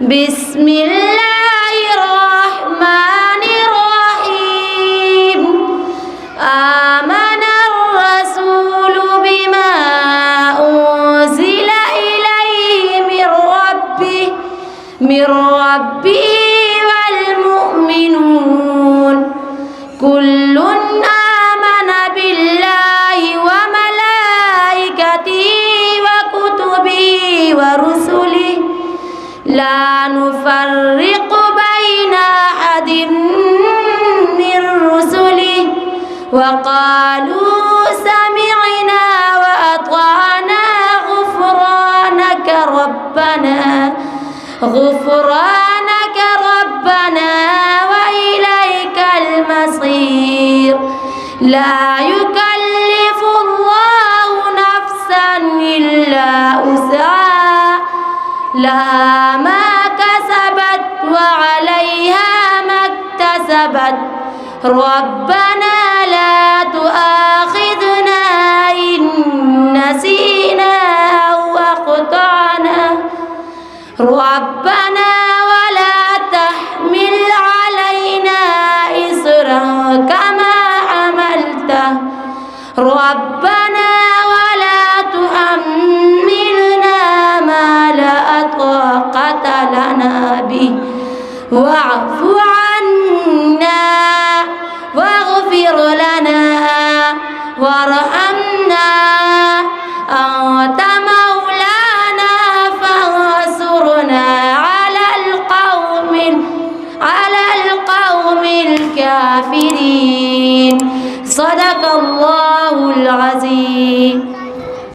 بسم الله الرحمن الرحيم آمن الرسول بما أنزل إليه من ربه والمؤمنون كل آمن بالله وملائكته وكتبه ورسله لا نفرق بين أحد من رسله وقالوا سمعنا وأطعنا غفرانك ربنا وإليك المصير لا يكلف الله نفسا إلا وسعها لها ما كسبت وعليها ما اكتسبت ربنا لا تؤاخذنا إن نسينا أو أخطأنا ربنا ولا تحمل علينا إصرا كما حملته ربنا ولا تحملنا ما لا طاقة لنا به واعف عنا واغفر لنا وارحمنا أنت مولانا فانصرنا على القوم الكافرين صدق الله العظيم.